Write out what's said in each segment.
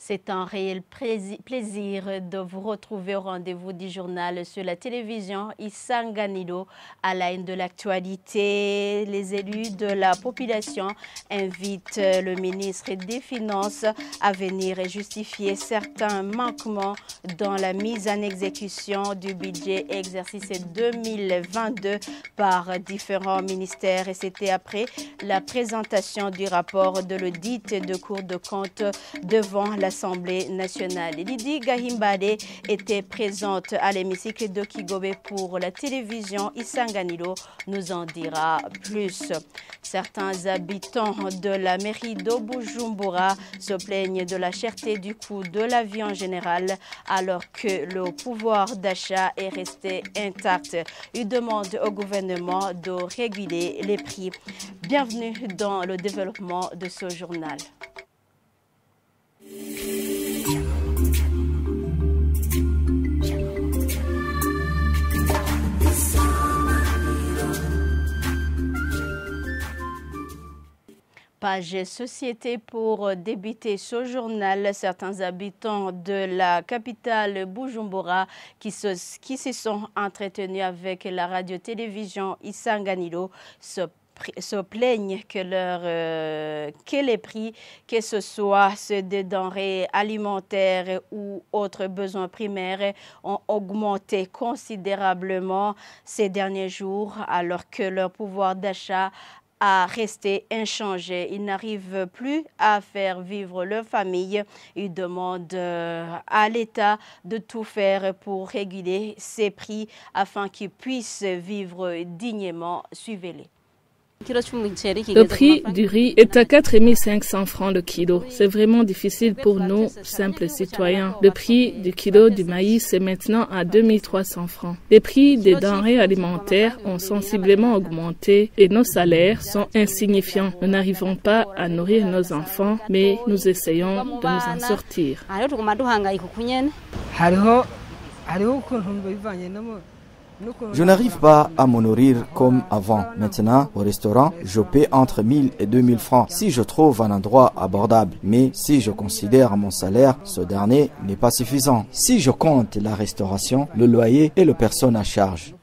C'est un réel plaisir de vous retrouver au rendez-vous du journal sur la télévision Isanganiro. À la une de l'actualité, les élus de la population invitent le ministre des Finances à venir justifier certains manquements dans la mise en exécution du budget exercice 2022 par différents ministères. Et c'était après la présentation du rapport de l'audit de Cour de compte devant l'Assemblée nationale. Lydie Gahimbade était présente à l'hémicycle de Kigobe pour la télévision Isanganiro, nous en dira plus. Certains habitants de la mairie de Bujumbura se plaignent de la cherté du coût de la vie en général alors que le pouvoir d'achat est resté intact. Ils demandent au gouvernement de réguler les prix. Bienvenue dans le développement de ce journal. Page société pour débuter ce journal. Certains habitants de la capitale Bujumbura qui se sont entretenus avec la radio-télévision Isanganiro se plaignent que les prix, que ce soit ceux des denrées alimentaires ou autres besoins primaires, ont augmenté considérablement ces derniers jours alors que leur pouvoir d'achat à rester inchangé. Ils n'arrivent plus à faire vivre leur famille. Ils demandent à l'État de tout faire pour réguler ces prix afin qu'ils puissent vivre dignement. Suivez-les. Le prix du riz est à 4 500 francs le kilo. C'est vraiment difficile pour nous, simples citoyens. Le prix du kilo du maïs est maintenant à 2 300 francs. Les prix des denrées alimentaires ont sensiblement augmenté et nos salaires sont insignifiants. Nous n'arrivons pas à nourrir nos enfants, mais nous essayons de nous en sortir. Je n'arrive pas à me nourrir comme avant. Maintenant, au restaurant, je paie entre 1000 et 2000 francs si je trouve un endroit abordable. Mais si je considère mon salaire, ce dernier n'est pas suffisant. Si je compte la restauration, le loyer et le personnes à charge.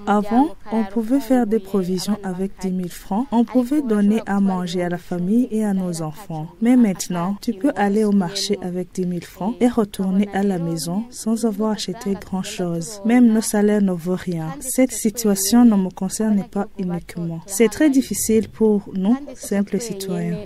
Avant, on pouvait faire des provisions avec 10 000 francs. On pouvait donner à manger à la famille et à nos enfants. Mais maintenant, tu peux aller au marché avec 10 000 francs et retourner à la maison sans avoir acheté grand-chose. Même nos salaires ne vaut rien. Cette situation ne me concerne pas uniquement. C'est très difficile pour nous, simples citoyens.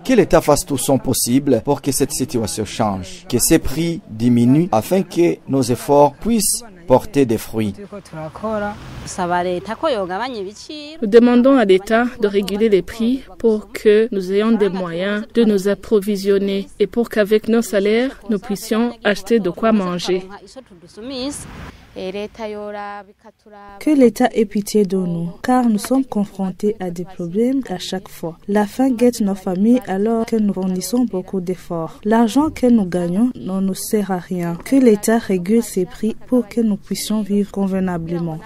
Que l'État fasse tout son possible pour que cette situation change, que ces prix diminuent afin que nos efforts puissent porter des fruits. Nous demandons à l'État de réguler les prix pour que nous ayons des moyens de nous approvisionner et pour qu'avec nos salaires, nous puissions acheter de quoi manger. Que l'État ait pitié de nous, car nous sommes confrontés à des problèmes à chaque fois. La faim guette nos familles alors que nous fournissons beaucoup d'efforts. L'argent que nous gagnons ne nous sert à rien. Que l'État régule ses prix pour que nous puissions vivre convenablement.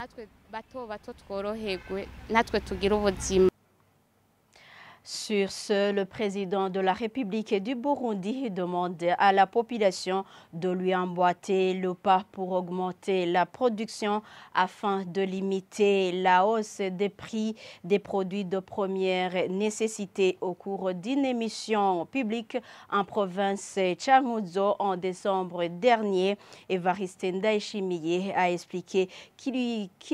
Sur ce, le président de la République du Burundi demande à la population de lui emboîter le pas pour augmenter la production afin de limiter la hausse des prix des produits de première nécessité au cours d'une émission publique en province Changuzo en décembre dernier. Évariste Ndayishimiye a expliqué qu'il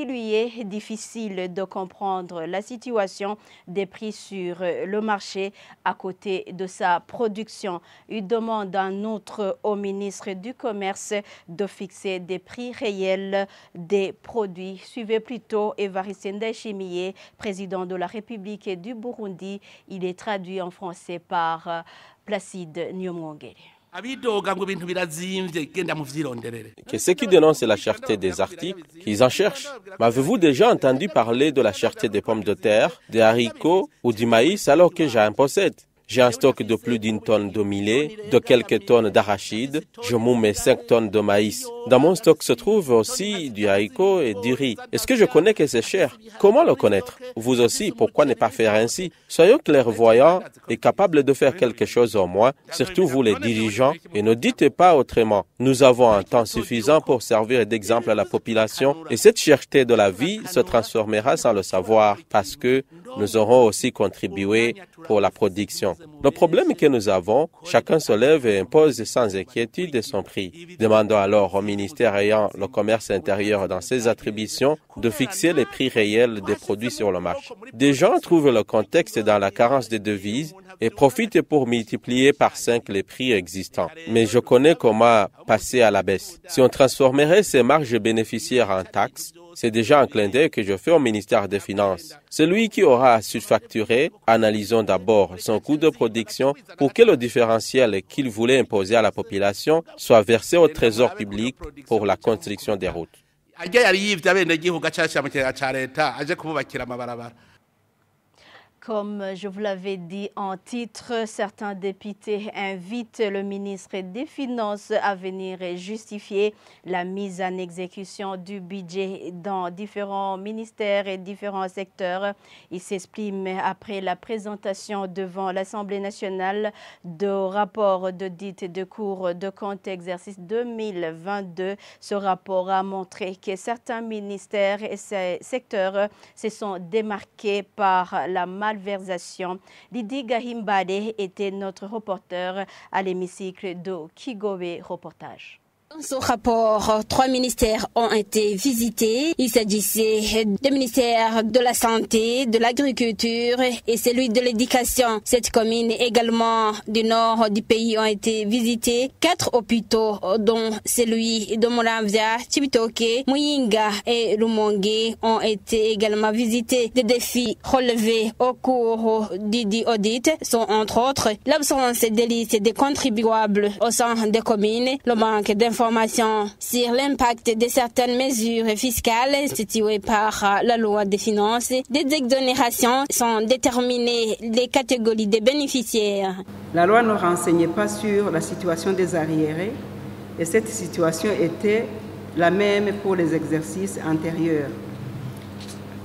lui est difficile de comprendre la situation des prix sur le marché à côté de sa production. Il demande en outre au ministre du Commerce de fixer des prix réels des produits. Suivez plutôt Évariste Ndayishimiye, président de la République du Burundi. Il est traduit en français par Placide Nyomwongere. Que ceux qui dénoncent la cherté des articles, qu'ils en cherchent. M'avez-vous déjà entendu parler de la cherté des pommes de terre, des haricots ou du maïs alors que j'en possède? J'ai un stock de plus d'1 tonne de millet, de quelques tonnes d'arachides. Je mets 5 tonnes de maïs Dans mon stock se trouve aussi du haricot et du riz. Est-ce que je connais que c'est cher? Comment le connaître? Vous aussi, pourquoi ne pas faire ainsi? Soyons clairvoyants et capables de faire quelque chose au moins, surtout vous les dirigeants, et ne dites pas autrement. Nous avons un temps suffisant pour servir d'exemple à la population et cette cherté de la vie se transformera sans le savoir parce que nous aurons aussi contribué pour la production. Le problème que nous avons, chacun se lève et impose sans inquiétude son prix. Demandons alors au ministère ayant le commerce intérieur dans ses attributions de fixer les prix réels des produits sur le marché. Des gens trouvent le contexte dans la carence de devises et profitent pour multiplier par 5 les prix existants. Mais je connais comment passer à la baisse. Si on transformerait ces marges bénéficiaires en taxes, c'est déjà un clin d'œil que je fais au ministère des Finances. Celui qui aura à surfacturer, analysons d'abord son coût de production pour que le différentiel qu'il voulait imposer à la population soit versé au trésor public pour la construction des routes. Comme je vous l'avais dit en titre, certains députés invitent le ministre des Finances à venir justifier la mise en exécution du budget dans différents ministères et différents secteurs. Ils s'expriment après la présentation devant l'Assemblée nationale du rapport d'audit de Cour de compte exercice 2022. Ce rapport a montré que certains ministères et secteurs se sont démarqués par la malversation. Lydie Gahimbade était notre reporter à l'hémicycle de Kigobe Reportage. Dans ce rapport, 3 ministères ont été visités. Il s'agissait du ministère de la Santé, de l'Agriculture et celui de l'Éducation. 7 communes également du nord du pays ont été visitées. 4 hôpitaux, dont celui de Muramvya, Chibitoke, Muyinga et Rumonge, ont été également visités. Des défis relevés au cours du audit sont entre autres l'absence des listes des contribuables au sein des communes, le manque d'informations sur l'impact de certaines mesures fiscales instituées par la loi des finances. Des exonérations sont déterminées les catégories des bénéficiaires. La loi ne renseignait pas sur la situation des arriérés et cette situation était la même pour les exercices antérieurs.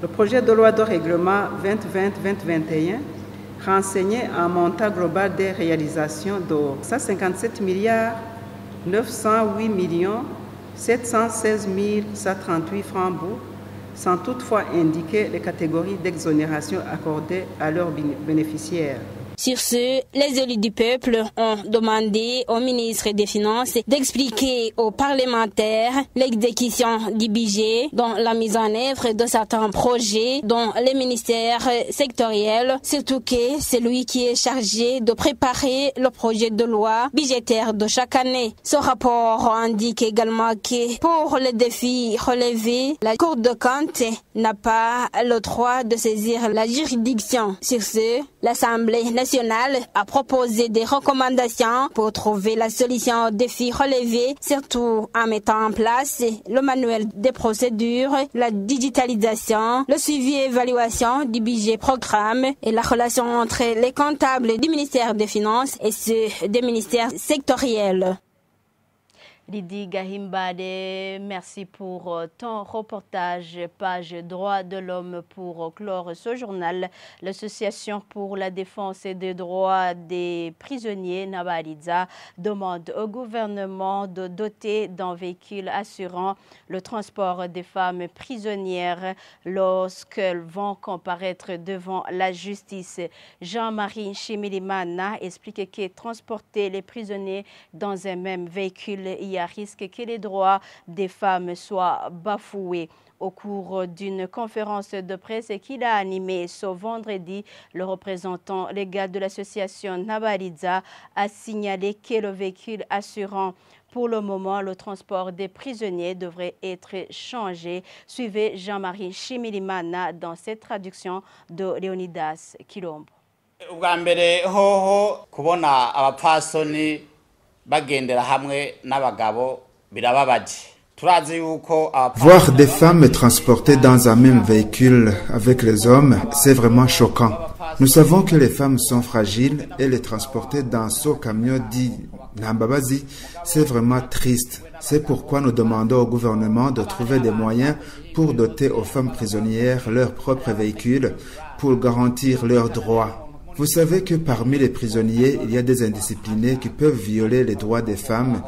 Le projet de loi de règlement 2020-2021 renseignait un montant global des réalisations de 157 milliards 908 716 138 francs bouts, sans toutefois indiquer les catégories d'exonération accordées à leurs bénéficiaires. Sur ce, les élus du peuple ont demandé au ministre des Finances d'expliquer aux parlementaires l'exécution du budget, dont la mise en œuvre de certains projets, dont les ministères sectoriels, surtout que c'est lui qui est chargé de préparer le projet de loi budgétaire de chaque année. Ce rapport indique également que pour les défis relevés, la Cour de compte n'a pas le droit de saisir la juridiction. Sur ce, l'Assemblée nationale a proposé des recommandations pour trouver la solution aux défis relevés, surtout en mettant en place le manuel des procédures, la digitalisation, le suivi et évaluation du budget programme et la relation entre les comptables du ministère des Finances et ceux des ministères sectoriels. Lydie Gahimbade, merci pour ton reportage, page droits de l'homme. Pour clore ce journal. L'Association pour la défense des droits des prisonniers Nabaliza demande au gouvernement de doter d'un véhicule assurant le transport des femmes prisonnières lorsqu'elles vont comparaître devant la justice. Jean-Marie Chimilimana explique que transporter les prisonniers dans un même véhicule y a risque que les droits des femmes soient bafoués. Au cours d'une conférence de presse qu'il a animée ce vendredi, le représentant légal de l'association Nabaliza a signalé que le véhicule assurant pour le moment le transport des prisonniers devrait être changé. Suivez Jean-Marie Chimilimana dans cette traduction de Leonidas Kilombo. Voir des femmes transportées dans un même véhicule avec les hommes, c'est vraiment choquant. Nous savons que les femmes sont fragiles et les transporter dans ce camion dit Nambabazi, c'est vraiment triste. C'est pourquoi nous demandons au gouvernement de trouver des moyens pour doter aux femmes prisonnières leurs propres véhicules pour garantir leurs droits. Vous savez que parmi les prisonniers, il y a des indisciplinés qui peuvent violer les droits des femmes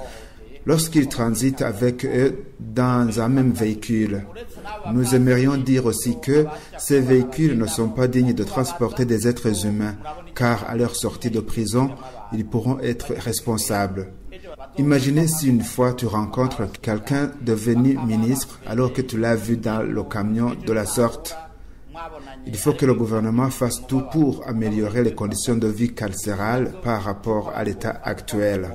lorsqu'ils transitent avec eux dans un même véhicule. Nous aimerions dire aussi que ces véhicules ne sont pas dignes de transporter des êtres humains, car à leur sortie de prison, ils pourront être responsables. Imaginez si une fois tu rencontres quelqu'un devenu ministre alors que tu l'as vu dans le camion de la sorte. Il faut que le gouvernement fasse tout pour améliorer les conditions de vie carcérales par rapport à l'état actuel.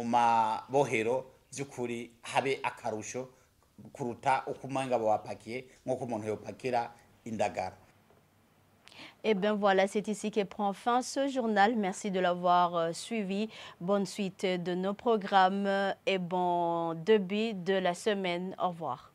Et bien voilà, c'est ici que prend fin ce journal. Merci de l'avoir suivi. Bonne suite de nos programmes et bon début de la semaine. Au revoir.